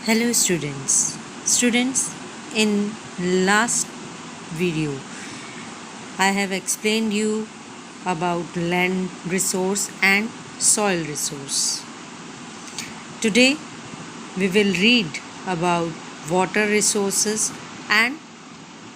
Hello students, in last video I have explained you about land resource and soil resource. Today we will read about water resources and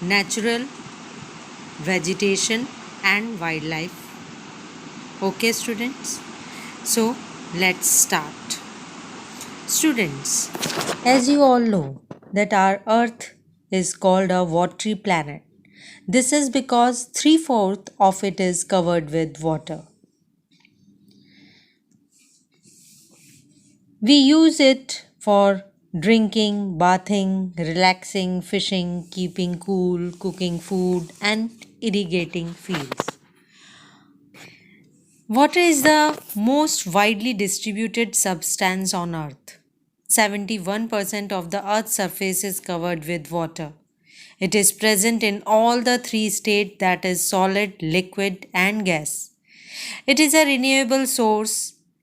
natural vegetation and wildlife. Okay students, so let's start. Students, as you all know that our earth is called a watery planet. This is because 3/4 of it is covered with water. We use it for drinking, bathing, relaxing, fishing, keeping cool, cooking food, and irrigating fields. Water is the most widely distributed substance on earth. 71% of the earth's surface is covered with water. It is present in all the three states, that is solid, liquid and gas. It is a renewable source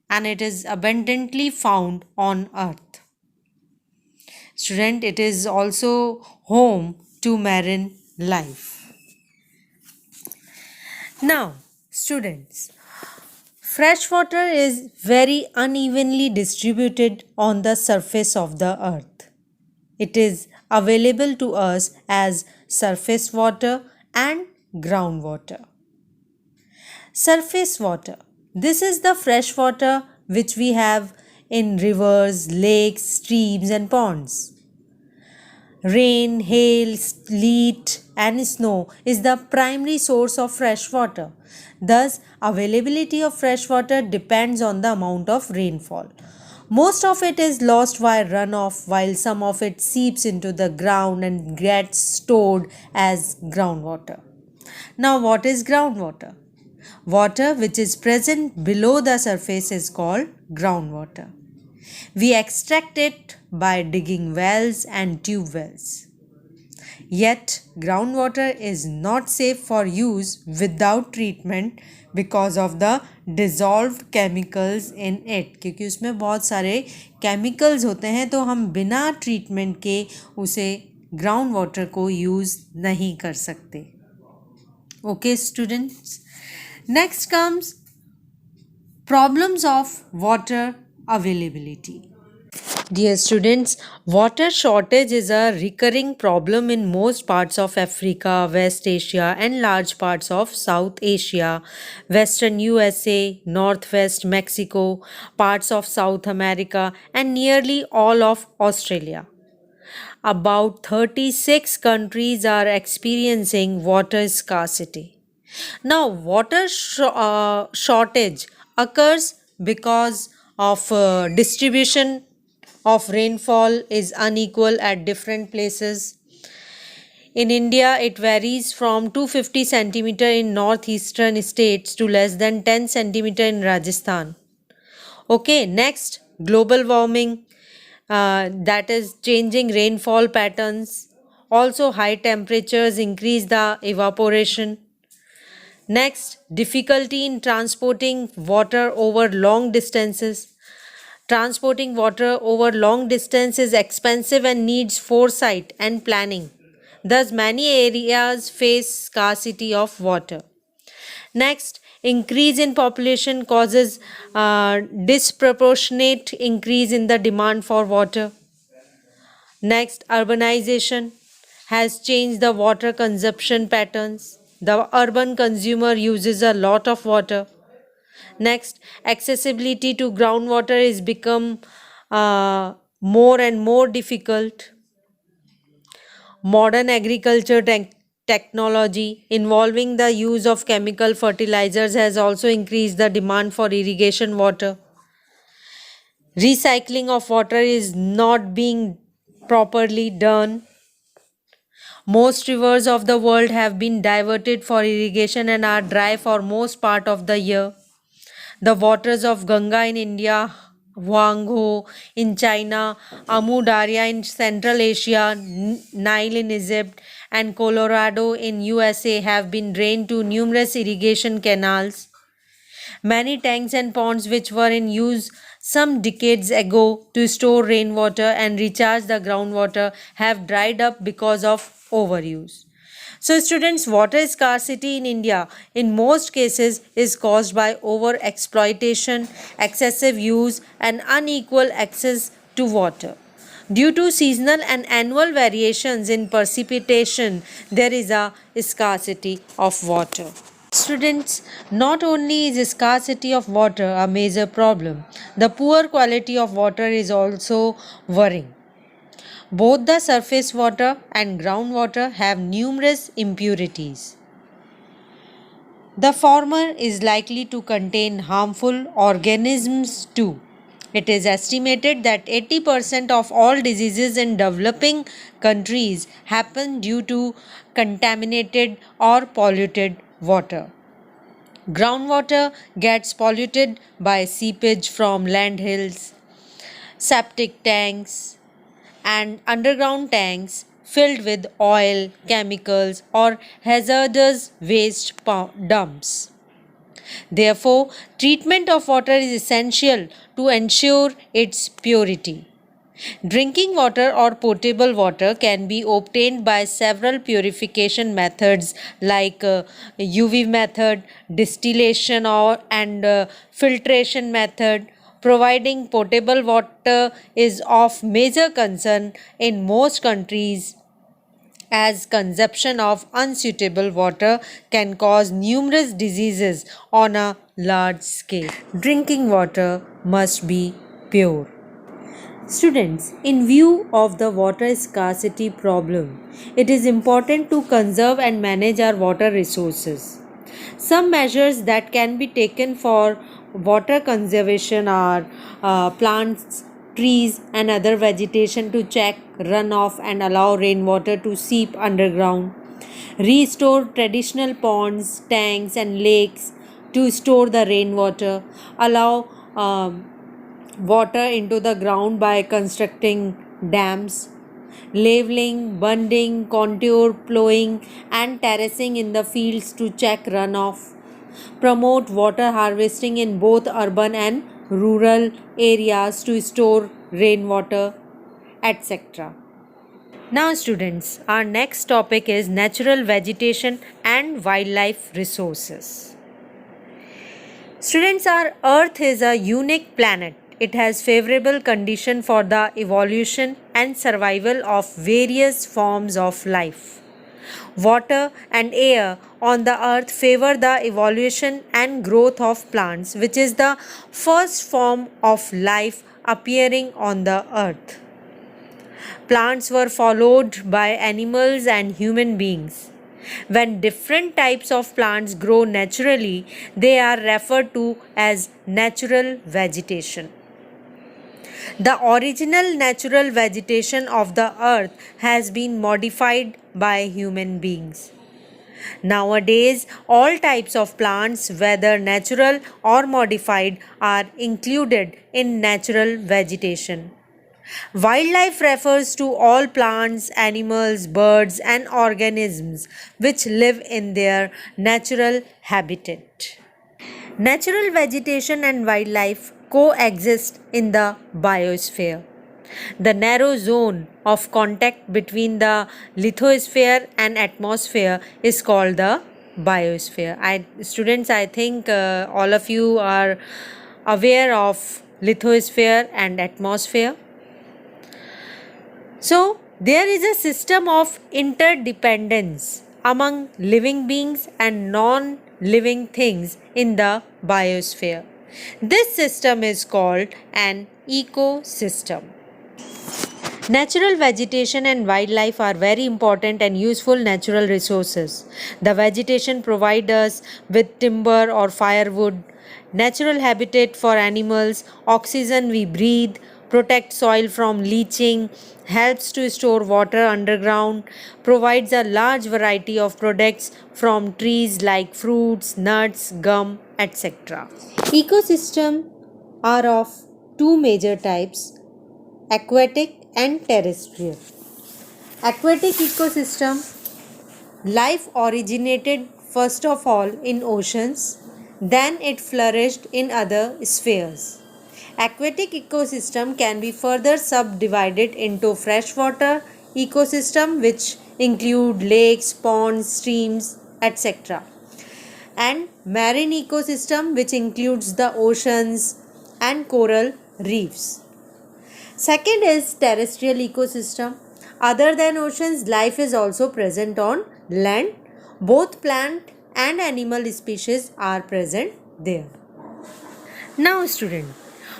and it is abundantly found on earth. Student, it is also home to marine life. Now, students, fresh water is very unevenly distributed on the surface of the earth. It is available to us as surface water and groundwater. Surface water. This is the fresh water which we have in rivers, lakes, streams, and ponds. Rain, hail, sleet, and snow is the primary source of fresh water. Thus, availability of fresh water depends on the amount of rainfall. Most of it is lost via runoff, while some of it seeps into the ground and gets stored as groundwater. Now, what is groundwater? Water which is present below the surface is called groundwater. We extract it by digging wells and tube wells. Yet, groundwater is not safe for use without treatment because of the dissolved chemicals in it. क्योंकि उसमें बहुत सारे chemicals होते हैं, तो हम बिना treatment के उसे ग्राउंड वाटर को यूज़ नहीं कर सकते. Okay students, next comes problems of water availability. Dear students, water shortage is a recurring problem in most parts of Africa, West Asia, and large parts of South Asia, Western USA, Northwest Mexico, parts of South America, and nearly all of Australia. About 36 countries are experiencing water scarcity. Now, water shortage occurs because of distribution of rainfall is unequal at different places. In India, it varies from 250 centimeter in northeastern states to less than 10 centimeter in Rajasthan. Okay, next, global warming, that is changing rainfall patterns. Also, high temperatures increase the evaporation. Next, difficulty in transporting water over long distances. Transporting water over long distance is expensive and needs foresight and planning. Thus, many areas face scarcity of water. Next, increase in population causes disproportionate increase in the demand for water. Next, urbanization has changed the water consumption patterns. The urban consumer uses a lot of water. Next, accessibility to groundwater is become more and more difficult. Modern agriculture technology involving the use of chemical fertilizers has also increased the demand for irrigation water. Recycling of water is not being properly done. Most rivers of the world have been diverted for irrigation and are dry for most part of the year. The waters of Ganga in India, Huanghe in China, Amu Darya in Central Asia, Nile in Egypt, and Colorado in USA have been drained to numerous irrigation canals. Many tanks and ponds which were in use some decades ago to store rainwater and recharge the groundwater have dried up because of overuse. So, students, water scarcity in India in most cases is caused by over exploitation, excessive use, and unequal access to water. Due to seasonal and annual variations in precipitation, there is a scarcity of water. Students, not only is scarcity of water a major problem, the poor quality of water is also worrying. Both the surface water and groundwater have numerous impurities. The former is likely to contain harmful organisms too. It is estimated that 80% of all diseases in developing countries happen due to contaminated or polluted water. Groundwater gets polluted by seepage from landfills, septic tanks, and underground tanks filled with oil, chemicals, or hazardous waste dumps. Therefore, treatment of water is essential to ensure its purity. Drinking water or potable water can be obtained by several purification methods like UV method, distillation or and filtration method. Providing potable water is of major concern in most countries as consumption of unsuitable water can cause numerous diseases on a large scale. Drinking water must be pure. Students, in view of the water scarcity problem, it is important to conserve and manage our water resources. Some measures that can be taken for water conservation are plants, trees, and other vegetation to check runoff and allow rainwater to seep underground. Restore traditional ponds, tanks, and lakes to store the rainwater. Allow water into the ground by constructing dams. Leveling, bunding, contour plowing, and terracing in the fields to check runoff. Promote water harvesting in both urban and rural areas to store rainwater, etc. Now, students, our next topic is natural vegetation and wildlife resources. Students, our Earth is a unique planet. It has favorable condition for the evolution and survival of various forms of life. Water and air on the earth favor the evolution and growth of plants, which is the first form of life appearing on the earth. Plants were followed by animals and human beings. When different types of plants grow naturally, they are referred to as natural vegetation. The original natural vegetation of the earth has been modified by human beings. Nowadays, all types of plants, whether natural or modified, are included in natural vegetation. Wildlife refers to all plants, animals, birds, and organisms which live in their natural habitat. Natural vegetation and wildlife coexist in the biosphere. The narrow zone of contact between the lithosphere and atmosphere is called the biosphere. Students, I think all of you are aware of lithosphere and atmosphere. So, there is a system of interdependence among living beings and non living things in the biosphere. This system is called an ecosystem. Natural vegetation and wildlife are very important and useful natural resources. The vegetation provides us with timber or firewood, natural habitat for animals, oxygen we breathe, protect soil from leaching, helps to store water underground, provides a large variety of products from trees like fruits, nuts, gum, etc. Ecosystems are of two major types: aquatic and terrestrial. Aquatic ecosystem life originated first of all in oceans. Then it flourished in other spheres. Aquatic ecosystem can be further subdivided into freshwater ecosystem, which include lakes, ponds, streams, etc., and marine ecosystem, which includes the oceans and coral reefs. Second is terrestrial ecosystem. Other than oceans, life is also present on land. Both plant and animal species are present there. Now, student,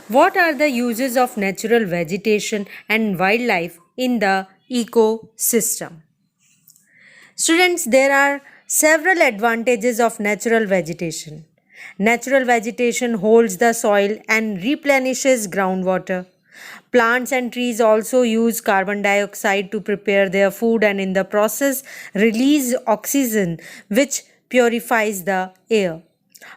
what are the uses of natural vegetation and wildlife in the ecosystem? Students, there are several advantages of natural vegetation. Natural vegetation holds the soil and replenishes groundwater. Plants and trees also use carbon dioxide to prepare their food and in the process release oxygen, which purifies the air.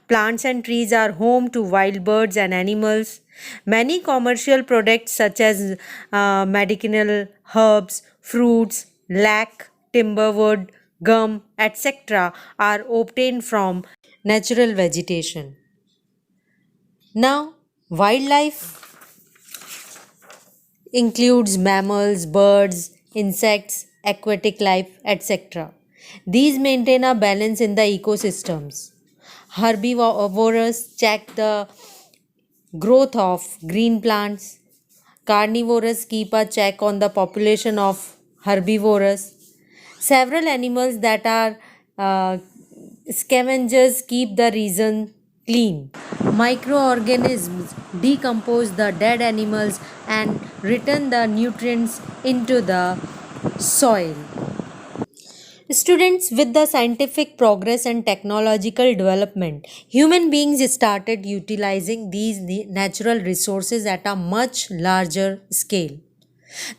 Plants and trees are home to wild birds and animals. Many commercial products such as medicinal herbs, fruits, lac, timberwood, gum, etc. are obtained from natural vegetation. Now, wildlife includes mammals, birds, insects, aquatic life, etc. These maintain a balance in the ecosystems. Herbivores check the growth of green plants. Carnivores keep a check on the population of herbivores. Several animals that are uh, scavengers keep the region clean. Microorganisms decompose the dead animals and return the nutrients into the soil. Students, with the scientific progress and technological development, human beings started utilizing these natural resources at a much larger scale.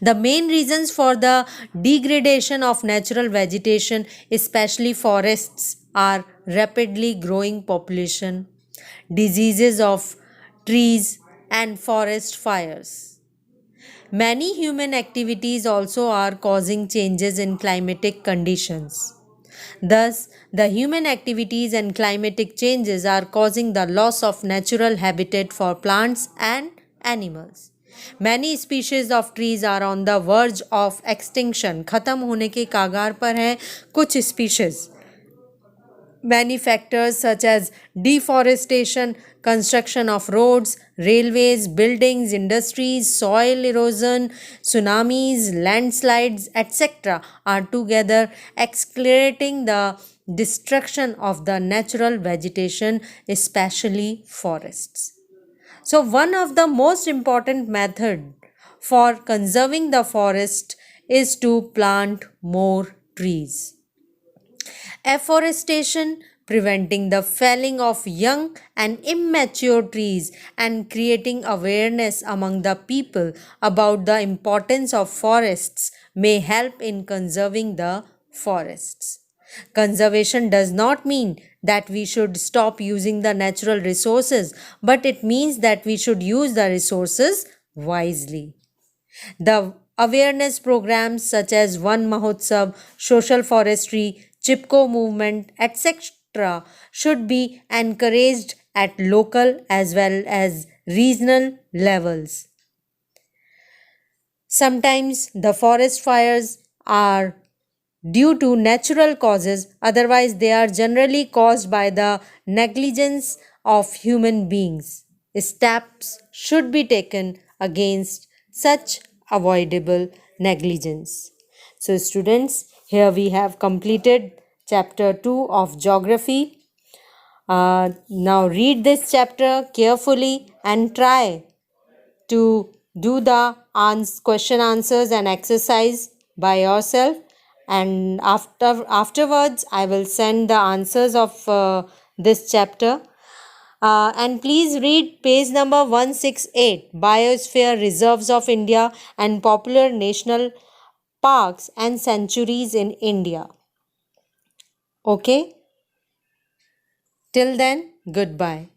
The main reasons for the degradation of natural vegetation, especially forests, are rapidly growing population, diseases of trees, and forest fires. Many human activities also are causing changes in climatic conditions. Thus, the human activities and climatic changes are causing the loss of natural habitat for plants and animals. Many species of trees are on the verge of extinction. खत्म होने के कागार पर हैं कुछ species. Many factors such as deforestation, construction of roads, railways, buildings, industries, soil erosion, tsunamis, landslides, etc., are together accelerating the destruction of the natural vegetation, especially forests. So, one of the most important method for conserving the forest is to plant more trees. Afforestation, preventing the felling of young and immature trees and creating awareness among the people about the importance of forests may help in conserving the forests. Conservation does not mean that we should stop using the natural resources, but it means that we should use the resources wisely. The awareness programs such as One Mahotsav, social forestry, Chipko movement, etc., should be encouraged at local as well as regional levels. Sometimes the forest fires are due to natural causes, otherwise, they are generally caused by the negligence of human beings. Steps should be taken against such avoidable negligence. So, students, here we have completed chapter 2 of geography. Now, read this chapter carefully and try to do the question answers and exercise by yourself, and afterwards I will send the answers of this chapter, and please read page number 168, Biosphere Reserves of India and Popular National Parks and Sanctuaries in India. Okay, till then, goodbye.